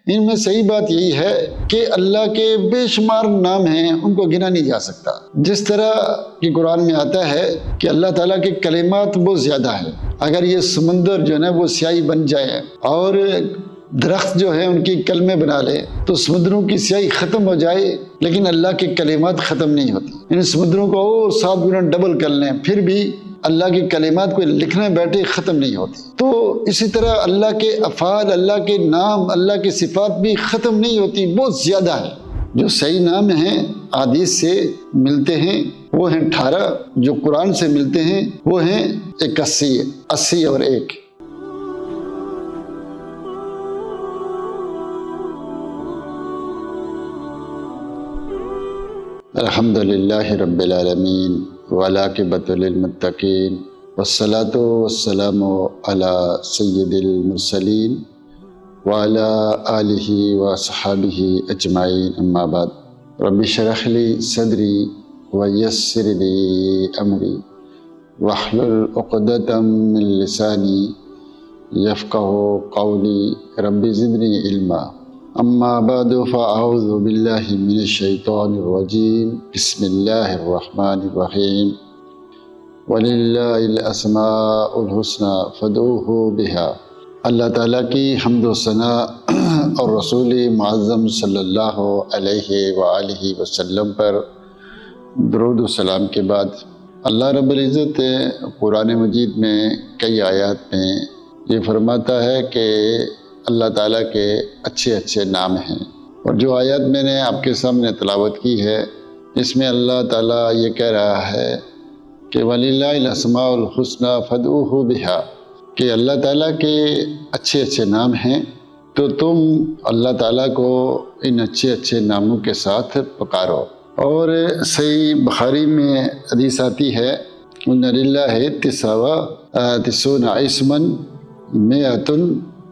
ان میں صحیح بات یہی ہے کہ اللہ کے بے شمار نام ہیں، ان کو گنا نہیں جا سکتا۔ جس طرح کہ قرآن میں آتا ہے کہ اللہ تعالیٰ کے کلمات بہت زیادہ ہیں، اگر یہ سمندر جو ہے نا وہ سیاہی بن جائے اور درخت جو ہے ان کی کلمے بنا لے تو سمندروں کی سیاہی ختم ہو جائے، لیکن اللہ کے کلمات ختم نہیں ہوتی۔ ان سمندروں کو اور 7 گنا ڈبل کر لیں پھر بھی اللہ کے کلمات کو لکھنے بیٹھے ختم نہیں ہوتی۔ تو اسی طرح اللہ کے افعال، اللہ کے نام، اللہ کی صفات بھی ختم نہیں ہوتی، بہت زیادہ ہے۔ جو صحیح نام ہیں حدیث سے ملتے ہیں وہ ہیں 18، جو قرآن سے ملتے ہیں وہ ہیں 81، 80 اور 1۔ الحمد للہ رب العالمین والعاقبۃ للمتقین والصلاۃ والسلام علی سید المرسلین وعلی آلہ وصحبہ اجمعین، اما بعد۔ رب اشرح لی صدری ویسر لی امری واحلل عقدۃ من لسانی یفقہوا قولی، رب زدنی علما۔ اما بعد فاعوذ باللہ من الشیطان الرجیم، بسم اللہ الرحمن الرحیم۔ وَلِلَّهِ الْأَسْمَاءُ الْحُسْنَى فَادْعُوهُ بِهَا۔ اللہ تعالیٰ کی حمد و ثناء اور رسول معظم صلی اللہ علیہ وآلہ وسلم پر درود و سلام کے بعد، اللہ رب العزت قرآن مجید میں کئی آیات میں یہ فرماتا ہے کہ اللہ تعالیٰ کے اچھے اچھے نام ہیں، اور جو آیات میں نے آپ کے سامنے تلاوت کی ہے اس میں اللہ تعالیٰ یہ کہہ رہا ہے کہ وَلِلَّهِ الْأَسْمَاءُ الْحُسْنَى فَادْعُوهُ بِهَا، کہ اللہ تعالیٰ کے اچھے اچھے نام ہیں تو تم اللہ تعالیٰ کو ان اچھے اچھے ناموں کے ساتھ پکارو۔ اور صحیح بخاری میں حدیث آتی ہے إِنَّ لِلَّهِ 99 اسمًا 100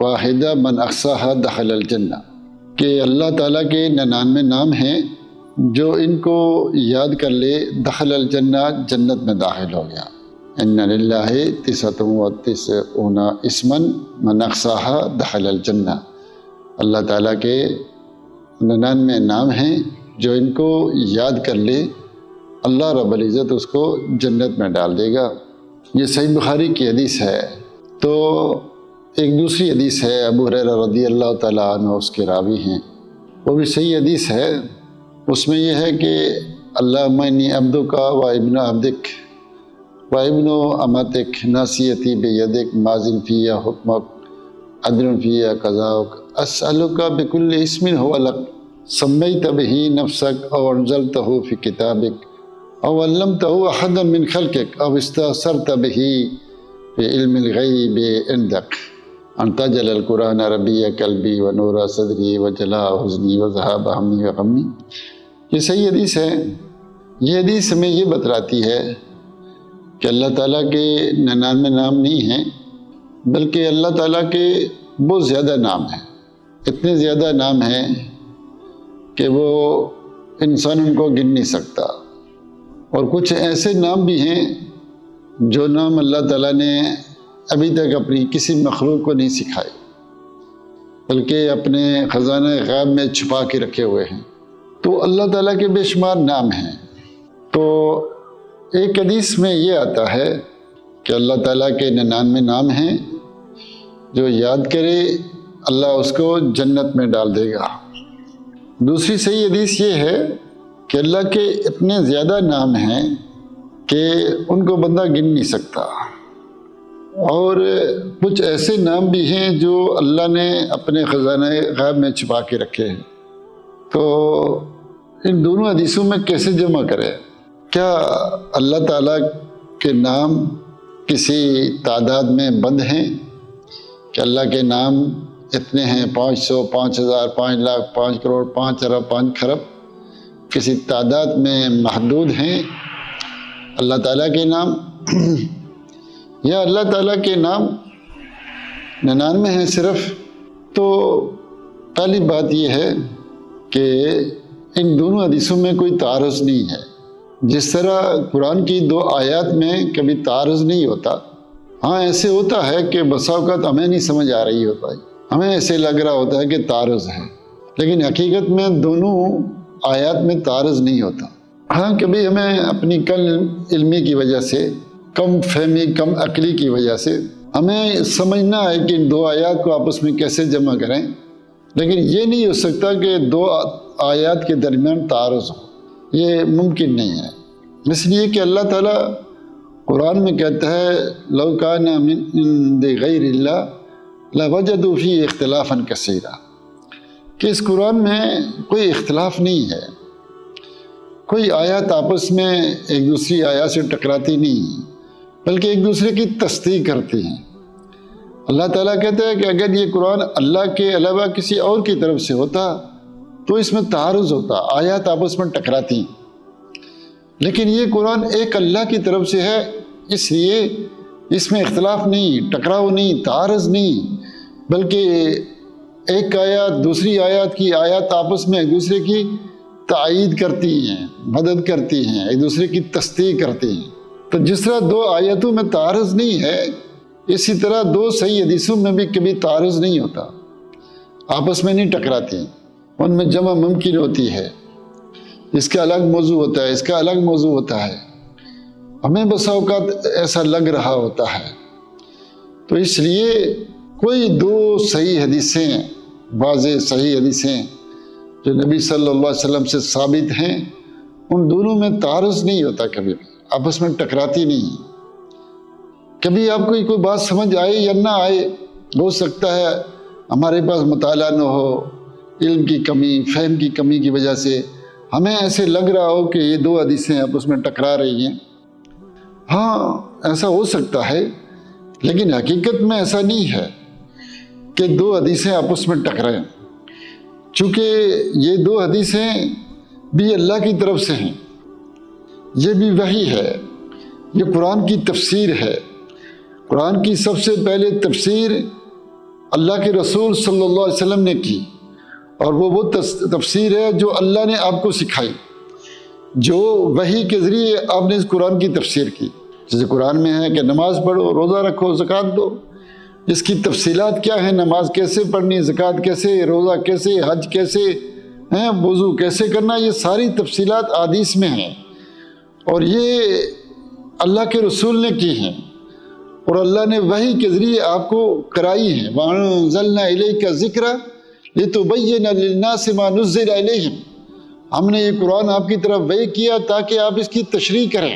واحدہ من احصاها دخل الجنہ، کہ اللہ تعالیٰ کے 99 نام ہیں جو ان کو یاد کر لے دخل الجنہ، جنت میں داخل ہو گیا۔ ان للہ 99 اسما من احصاها دخل الجنہ، اللہ تعالیٰ کے 99 نام ہیں جو ان کو یاد کر لے اللہ رب العزت اس کو جنت میں ڈال دے گا۔ یہ صحیح بخاری کی حدیث ہے۔ تو ایک دوسری حدیث ہے، ابو ہریرہ رضی اللہ تعالیٰ عنہ اس کے راوی ہیں، وہ بھی صحیح حدیث ہے۔ اس میں یہ ہے کہ اللہم انی عبدک و ابن عبدک و ابن امتک ناصیتی بیدک ماض فی حکمک عدل فی قضاؤک اسألک بکل اسم هو لک سمیت بہ نفسک او انزلتہ فی کتابک او علمتہ احدا من خلقک او استأثرت بہ فی علم الغیب عندک ان تجعل القرآن ربیع قلبی و نور صدری و جلاء حزنی و ذہاب ہمی و غمی۔ یہ صحیح حدیث ہے۔ یہ حدیث ہمیں یہ بتلاتی ہے کہ اللہ تعالیٰ کے 99 نام نہیں ہیں، بلکہ اللہ تعالیٰ کے بہت زیادہ نام ہیں، اتنے زیادہ نام ہیں کہ وہ انسان ان کو گن نہیں سکتا۔ اور کچھ ایسے نام بھی ہیں جو نام اللہ تعالیٰ نے ابھی تک اپنی کسی مخلوق کو نہیں سکھائے، بلکہ اپنے خزانہ غیب میں چھپا کے رکھے ہوئے ہیں۔ تو اللہ تعالیٰ کے بے شمار نام ہیں۔ تو ایک حدیث میں یہ آتا ہے کہ اللہ تعالیٰ کے 99 نام ہیں، جو یاد کرے اللہ اس کو جنت میں ڈال دے گا۔ دوسری صحیح حدیث یہ ہے کہ اللہ کے اتنے زیادہ نام ہیں کہ ان کو بندہ گن نہیں سکتا۔ اور کچھ ایسے نام بھی ہیں جو اللہ نے اپنے خزانہ غیب میں چھپا کے رکھے ہیں۔ تو ان دونوں حدیثوں میں کیسے جمع کرے؟ کیا اللہ تعالیٰ کے نام کسی تعداد میں بند ہیں کہ اللہ کے نام اتنے ہیں 500 5000 5 لاکھ 5 کروڑ 5 ارب 5 خرب، کسی تعداد میں محدود ہیں اللہ تعالیٰ کے نام؟ یا اللہ تعالیٰ کے نام 99 ہیں صرف؟ تو پہلی بات یہ ہے کہ ان دونوں حدیثوں میں کوئی تعارض نہیں ہے۔ جس طرح قرآن کی 2 آیات میں کبھی تعارض نہیں ہوتا، ہاں ایسے ہوتا ہے کہ بسا اوقات ہمیں نہیں سمجھ آ رہی ہوتا ہے، ہمیں ایسے لگ رہا ہوتا ہے کہ تعارض ہے، لیکن حقیقت میں دونوں آیات میں تعارض نہیں ہوتا۔ ہاں کبھی ہمیں اپنی کم علمی کی وجہ سے، کم فہمی، کم عقلی کی وجہ سے ہمیں سمجھنا ہے کہ ان دو آیات کو آپس میں کیسے جمع کریں، لیکن یہ نہیں ہو سکتا کہ دو آیات کے درمیان تعارض ہو، یہ ممکن نہیں ہے۔ اس لیے کہ اللہ تعالیٰ قرآن میں کہتا ہے لو کان من عند غیر اللہ لوجدوا فیہ اختلافا کثیرا، کہ اس قرآن میں کوئی اختلاف نہیں ہے، کوئی آیات آپس میں ایک دوسری آیات سے ٹکراتی نہیں، بلکہ ایک دوسرے کی تصدیق کرتی ہیں۔ اللہ تعالیٰ کہتا ہے کہ اگر یہ قرآن اللہ کے علاوہ کسی اور کی طرف سے ہوتا تو اس میں تعارض ہوتا، آیات آپس میں ٹکراتی، لیکن یہ قرآن ایک اللہ کی طرف سے ہے، اس لیے اس میں اختلاف نہیں، ٹکراؤ نہیں، تعارض نہیں، بلکہ ایک آیات دوسری آیات کی آیات آپس میں ایک دوسرے کی تائید کرتی ہیں، مدد کرتی ہیں، ایک دوسرے کی تصدیق کرتی ہیں۔ تو جس طرح دو آیتوں میں تعارض نہیں ہے، اسی طرح دو صحیح حدیثوں میں بھی کبھی تعارض نہیں ہوتا، آپس میں نہیں ٹکراتی، ان میں جمع ممکن ہوتی ہے۔ اس کا الگ موضوع ہوتا ہے، اس کا الگ موضوع ہوتا ہے، ہمیں بسا اوقات ایسا لگ رہا ہوتا ہے۔ تو اس لیے کوئی دو صحیح حدیثیں، واضح صحیح حدیثیں جو نبی صلی اللہ علیہ وسلم سے ثابت ہیں، ان دونوں میں تعارض نہیں ہوتا، کبھی آپس میں ٹکراتی نہیں۔ کبھی آپ کو کوئی بات سمجھ آئے یا نہ آئے، ہو سکتا ہے ہمارے پاس مطالعہ نہ ہو، علم کی کمی، فہم کی کمی کی وجہ سے ہمیں ایسے لگ رہا ہو کہ یہ دو حدیثیں آپس میں ٹکرا رہی ہیں۔ ہاں ایسا ہو سکتا ہے، لیکن حقیقت میں ایسا نہیں ہے کہ دو حدیثیں آپس میں ٹکرائیں، چونکہ یہ دو حدیثیں بھی اللہ کی طرف سے ہیں، یہ بھی وحی ہے، یہ قرآن کی تفسیر ہے۔ قرآن کی سب سے پہلے تفسیر اللہ کے رسول صلی اللہ علیہ وسلم نے کی، اور وہ تفسیر ہے جو اللہ نے آپ کو سکھائی، جو وحی کے ذریعے آپ نے اس قرآن کی تفسیر کی۔ جیسے قرآن میں ہے کہ نماز پڑھو، روزہ رکھو، زکوٰۃ دو، اس کی تفصیلات کیا ہیں، نماز کیسے پڑھنی، زکوٰۃ کیسے، روزہ کیسے، حج کیسے ہیں، وضو کیسے کرنا، یہ ساری تفصیلات احادیث میں ہیں، اور یہ اللہ کے رسول نے کی ہیں، اور اللہ نے وحی کے ذریعے آپ کو کرائی ہیں۔ وَأَنزَلْنَا إِلَيْكَ الذِّكْرَ لِتُبَيِّنَ لِلنَّاسِ مَا نُزِّلَ إِلَيْهِمْ، ہم نے یہ قرآن آپ کی طرف وحی کیا تاکہ آپ اس کی تشریح کریں،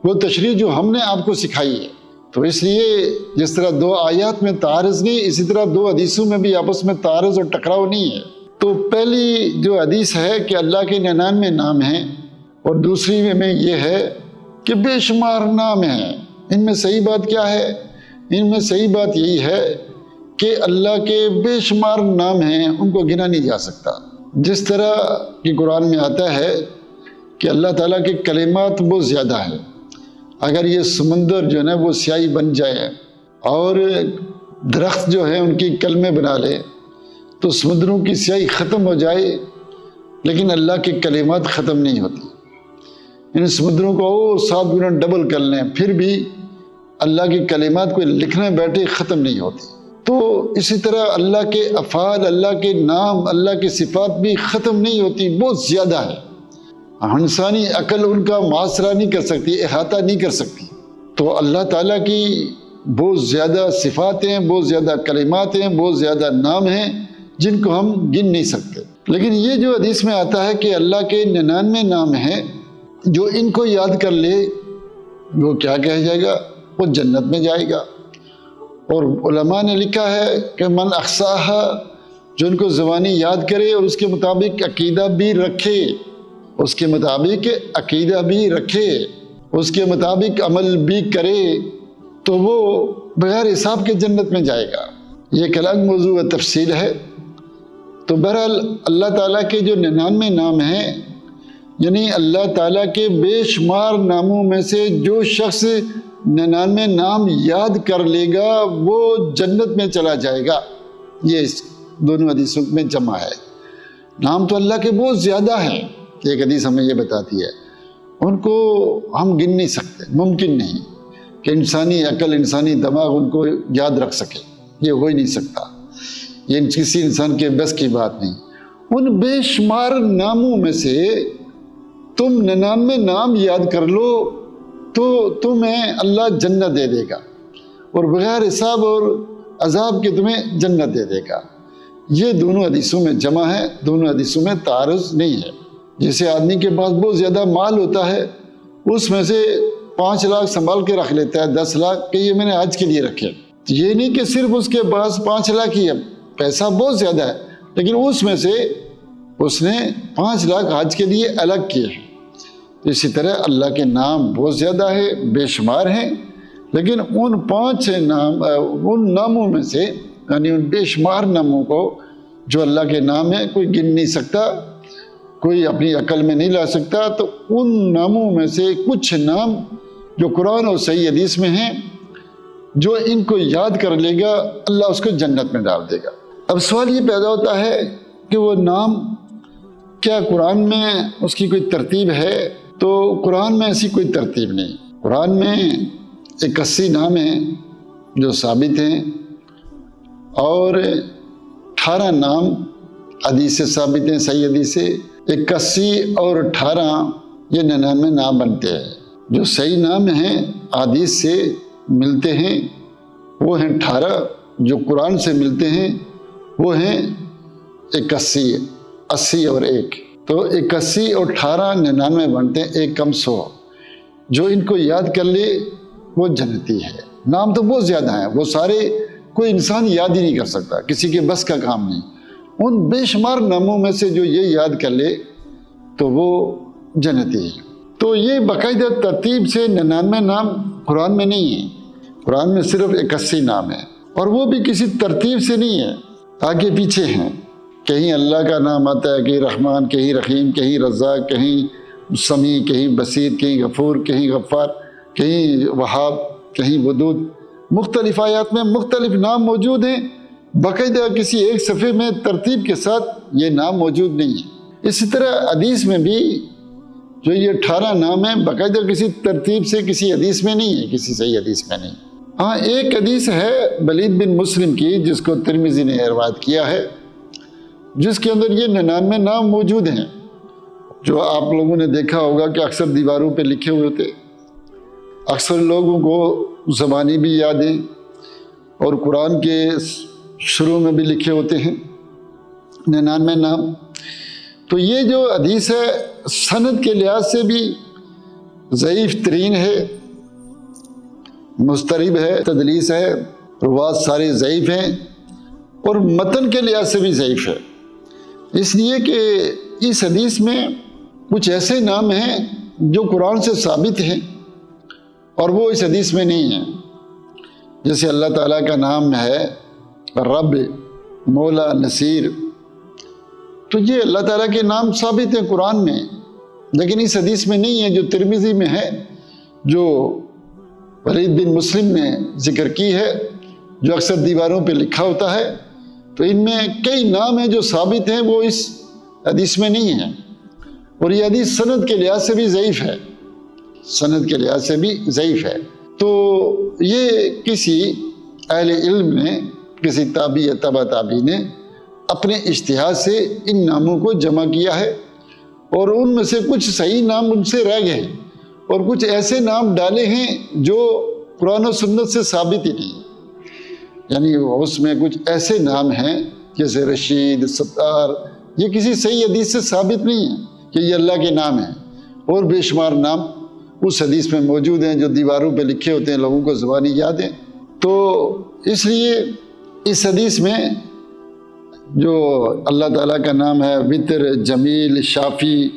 وہ تشریح جو ہم نے آپ کو سکھائی ہے۔ تو اس لیے جس طرح دو آیات میں تعارض نہیں، اسی طرح دو حدیثوں میں بھی آپس میں تعارض اور ٹکراؤ نہیں ہے۔ تو پہلی جو حدیث ہے کہ اللہ کے 99 نام ہیں، اور دوسری میں یہ ہے کہ بے شمار نام ہیں۔ ان میں صحیح بات کیا ہے؟ ان میں صحیح بات یہی ہے کہ اللہ کے بے شمار نام ہیں، ان کو گنا نہیں جا سکتا۔ جس طرح کہ قرآن میں آتا ہے کہ اللہ تعالیٰ کے کلمات بہت زیادہ ہیں، اگر یہ سمندر جو ہے نا وہ سیاہی بن جائے اور درخت جو ہے ان کی کلمے بنا لے تو سمندروں کی سیاہی ختم ہو جائے، لیکن اللہ کے کلمات ختم نہیں ہوتی۔ ان سمندروں کو اور 7 گنا ڈبل کر لیں پھر بھی اللہ کے کلمات کو لکھنے بیٹھے ختم نہیں ہوتی۔ تو اسی طرح اللہ کے افعال، اللہ کے نام، اللہ کی صفات بھی ختم نہیں ہوتی، بہت زیادہ ہے، انسانی عقل ان کا محاصرہ نہیں کر سکتی، احاطہ نہیں کر سکتی۔ تو اللہ تعالیٰ کی بہت زیادہ صفات ہیں، بہت زیادہ کلمات ہیں، بہت زیادہ نام ہیں جن کو ہم گن نہیں سکتے۔ لیکن یہ جو حدیث میں آتا ہے کہ اللہ کے 99 نام ہیں، جو ان کو یاد کر لے وہ کیا کہہ جائے گا، وہ جنت میں جائے گا۔ اور علماء نے لکھا ہے کہ من احصاہا، جو ان کو زبانی یاد کرے اور اس کے مطابق عقیدہ بھی رکھے، اس کے مطابق عقیدہ بھی رکھے، اس کے مطابق عمل بھی کرے، تو وہ بغیر حساب کے جنت میں جائے گا۔ یہ ایک الگ موضوع و تفصیل ہے۔ تو بہرحال اللہ تعالیٰ کے جو 99 نام ہیں، یعنی اللہ تعالیٰ کے بے شمار ناموں میں سے جو شخص 99 نام یاد کر لے گا وہ جنت میں چلا جائے گا۔ یہ اس دونوں حدیثوں میں جمع ہے۔ نام تو اللہ کے بہت زیادہ ہیں، ایک حدیث ہمیں یہ بتاتی ہے، ان کو ہم گن نہیں سکتے، ممکن نہیں کہ انسانی عقل، انسانی دماغ ان کو یاد رکھ سکے، یہ ہو ہی نہیں سکتا۔ یہ کسی انسان کے بس کی بات نہیں۔ ان بے شمار ناموں میں سے تم 99 نام یاد کر لو تو تمہیں اللہ جنت دے دے گا، اور بغیر حساب اور عذاب کے تمہیں جنت دے دے گا۔ یہ دونوں حدیثوں میں جمع ہے، دونوں حدیثوں میں تعارض نہیں ہے۔ جیسے آدمی کے پاس بہت زیادہ مال ہوتا ہے، اس میں سے 5 لاکھ سنبھال کے رکھ لیتا ہے، 10 لاکھ کہ یہ میں نے حج کے لیے رکھے۔ یہ نہیں کہ صرف اس کے پاس 5 لاکھ ہی ہے، پیسہ بہت زیادہ ہے، لیکن اس میں سے اس نے 5 لاکھ حج کے لیے الگ کیے ہیں۔ اسی طرح اللہ کے نام بہت زیادہ ہے، بے شمار ہیں، لیکن ان ناموں میں سے، یعنی ان بے شمار ناموں کو جو اللہ کے نام ہیں کوئی گن نہیں سکتا، کوئی اپنی عقل میں نہیں لا سکتا، تو ان ناموں میں سے کچھ نام جو قرآن اور صحیح حدیث میں ہیں، جو ان کو یاد کر لے گا اللہ اس کو جنت میں ڈال دے گا۔ اب سوال یہ پیدا ہوتا ہے کہ وہ نام کیا قرآن میں اس کی کوئی ترتیب ہے؟ تو قرآن میں ایسی کوئی ترتیب نہیں۔ قرآن میں 81 نام ہیں جو ثابت ہیں، اور 18 نام حدیث سے ثابت ہیں، صحیح حدیث سے۔ 81 اور 18 یہ 99 نام بنتے ہیں۔ جو صحیح نام ہیں حدیث سے ملتے ہیں وہ ہیں 18، جو قرآن سے ملتے ہیں وہ ہیں 81، 80 اور 1، تو 81 اور 18 99 بنتے ہیں، 1 کم 100۔ جو ان کو یاد کر لے وہ جنتی ہے۔ نام تو بہت زیادہ ہیں، وہ سارے کوئی انسان یاد ہی نہیں کر سکتا، کسی کے بس کا کام نہیں۔ ان بے شمار ناموں میں سے جو یہ یاد کر لے تو وہ جنتی ہے۔ تو یہ باقاعدہ ترتیب سے 99 نام قرآن میں نہیں ہیں، قرآن میں صرف 81 نام ہیں، اور وہ بھی کسی ترتیب سے نہیں ہے، آگے پیچھے ہیں۔ کہیں اللہ کا نام آتا ہے، کہیں رحمان، کہیں رحیم، کہیں رزاق، کہیں سمیع، کہیں بصیر، کہیں غفور، کہیں غفار، کہیں وہاب، کہیں ودود۔ مختلف آیات میں مختلف نام موجود ہیں، باقاعدہ کسی ایک صفحے میں ترتیب کے ساتھ یہ نام موجود نہیں ہے۔ اسی طرح حدیث میں بھی جو یہ 18 نام ہیں باقاعدہ کسی ترتیب سے کسی حدیث میں نہیں ہے، کسی صحیح حدیث میں نہیں۔ ہاں ایک حدیث ہے ولید بن مسلم کی، جس کو ترمذی نے روایت کیا ہے، جس کے اندر یہ 99 نام موجود ہیں، جو آپ لوگوں نے دیکھا ہوگا کہ اکثر دیواروں پہ لکھے ہوئے تھے۔ اکثر لوگوں کو زبانی بھی یاد ہیں، اور قرآن کے شروع میں بھی لکھے ہوتے ہیں 99 نام۔ تو یہ جو حدیث ہے سند کے لحاظ سے بھی ضعیف ترین ہے، مضطرب ہے، تدلیس ہے، روات سارے ضعیف ہیں، اور متن کے لحاظ سے بھی ضعیف ہے، اس لیے کہ اس حدیث میں کچھ ایسے نام ہیں جو قرآن سے ثابت ہیں اور وہ اس حدیث میں نہیں ہیں۔ جیسے اللہ تعالیٰ کا نام ہے رب، مولا، نصیر، تو یہ اللہ تعالیٰ کے نام ثابت ہیں قرآن میں، لیکن اس حدیث میں نہیں ہے جو ترمذی میں ہے، جو ولید بن مسلم نے ذکر کی ہے، جو اکثر دیواروں پہ لکھا ہوتا ہے۔ تو ان میں کئی نام ہیں جو ثابت ہیں، وہ اس حدیث میں نہیں ہیں، اور یہ حدیث سند کے لحاظ سے بھی ضعیف ہے، سند کے لحاظ سے بھی ضعیف ہے۔ تو یہ کسی اہل علم نے، کسی تابعی یا تبع تابعی نے اپنے اجتہاد سے ان ناموں کو جمع کیا ہے، اور ان میں سے کچھ صحیح نام ان سے رہ گئے، اور کچھ ایسے نام ڈالے ہیں جو قرآن و سنت سے ثابت ہی نہیں، یعنی اس میں کچھ ایسے نام ہیں جیسے رشید، ستار، یہ کسی صحیح حدیث سے ثابت نہیں ہے کہ یہ اللہ کے نام ہیں، اور بے شمار نام اس حدیث میں موجود ہیں جو دیواروں پہ لکھے ہوتے ہیں، لوگوں کو زبانی یاد ہیں۔ تو اس لیے اس حدیث میں جو اللہ تعالیٰ کا نام ہے وتر، جمیل، شافی،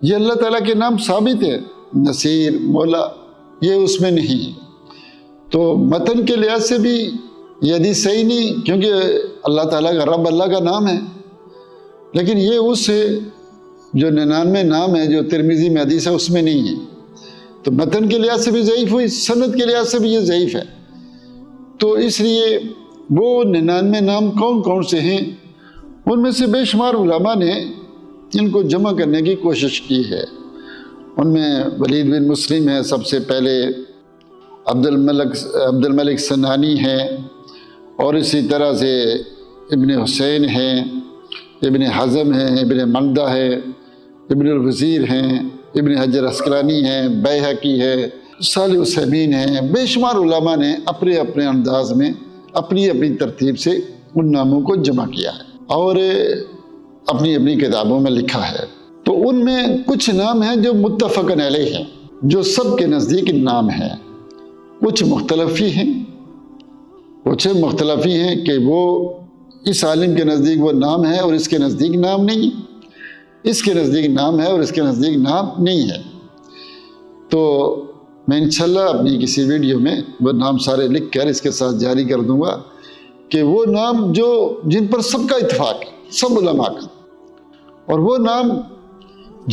یہ اللہ تعالیٰ کے نام ثابت ہے، نصیر، مولا، یہ اس میں نہیں ہے۔ تو متن کے لحاظ سے بھی یہ حدیث صحیح نہیں، کیونکہ اللہ تعالیٰ کا رب اللہ کا نام ہے، لیکن یہ اس جو 99 نام ہے جو ترمذی میں حدیث ہے اس میں نہیں ہے، تو متن کے لحاظ سے بھی ضعیف ہوئی، سند کے لحاظ سے بھی یہ ضعیف ہے۔ تو اس لیے وہ 99 نام کون کون سے ہیں، ان میں سے بے شمار علماء نے ان کو جمع کرنے کی کوشش کی ہے۔ ان میں ولید بن مسلم ہے سب سے پہلے، عبد الملک سنانی ہیں، اور اسی طرح سے ابن حسین ہیں، ابن حزم ہیں، ابن مندہ ہے، ابن الوزیر ہیں، ابن حجر عسقلانی ہیں، بیہقی ہے، صالح عثیمین ہیں، بے شمار علماء نے اپنے اپنے انداز میں اپنی اپنی ترتیب سے ان ناموں کو جمع کیا ہے اور اپنی اپنی کتابوں میں لکھا ہے۔ تو ان میں کچھ نام ہیں جو متفق علیہ ہیں، جو سب کے نزدیک نام ہیں، کچھ مختلفی ہیں، کہ وہ اس عالم کے نزدیک وہ نام ہے اور اس کے نزدیک نام نہیں، اس کے نزدیک نام ہے اور اس کے نزدیک نام نہیں ہے۔ تو میں انشاءاللہ اپنی کسی ویڈیو میں وہ نام سارے لکھ کر اس کے ساتھ جاری کر دوں گا کہ وہ نام جن پر سب کا اتفاق ہے، سب علماء کا، اور وہ نام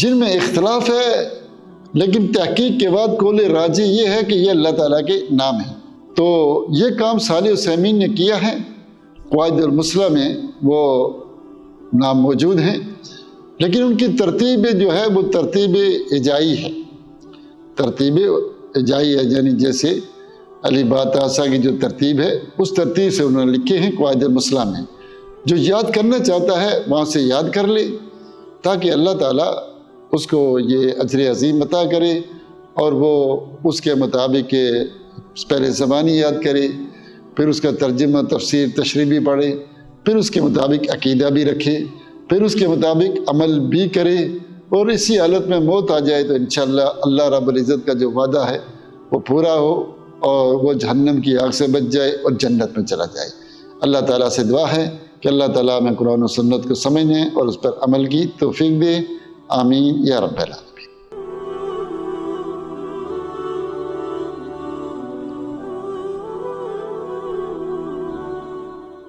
جن میں اختلاف ہے لیکن تحقیق کے بعد قول راجح یہ ہے کہ یہ اللہ تعالیٰ کے نام ہیں۔ تو یہ کام صالح عثیمین نے کیا ہے، قواعد المثلیٰ میں وہ نام موجود ہیں، لیکن ان کی ترتیب جو ہے وہ ترتیب اجائی ہے، یعنی جیسے علی باتاسا کی جو ترتیب ہے اس ترتیب سے انہوں نے لکھے ہیں قواعد المثلیٰ میں۔ جو یاد کرنا چاہتا ہے وہاں سے یاد کر لے تاکہ اللہ تعالیٰ اس کو یہ اجر عظیم عطا کرے، اور وہ اس کے مطابق پہلے زبانی یاد کرے، پھر اس کا ترجمہ تفسیر تشریح بھی پڑھے، پھر اس کے مطابق عقیدہ بھی رکھے، پھر اس کے مطابق عمل بھی کرے، اور اسی حالت میں موت آ جائے تو انشاءاللہ اللہ رب العزت کا جو وعدہ ہے وہ پورا ہو اور وہ جہنم کی آگ سے بچ جائے اور جنت میں چلا جائے۔ اللہ تعالیٰ سے دعا ہے کہ اللہ تعالیٰ ہمیں قرآن و سنت کو سمجھنے اور اس پر عمل کی توفیق دے، آمین یا رب العالمین۔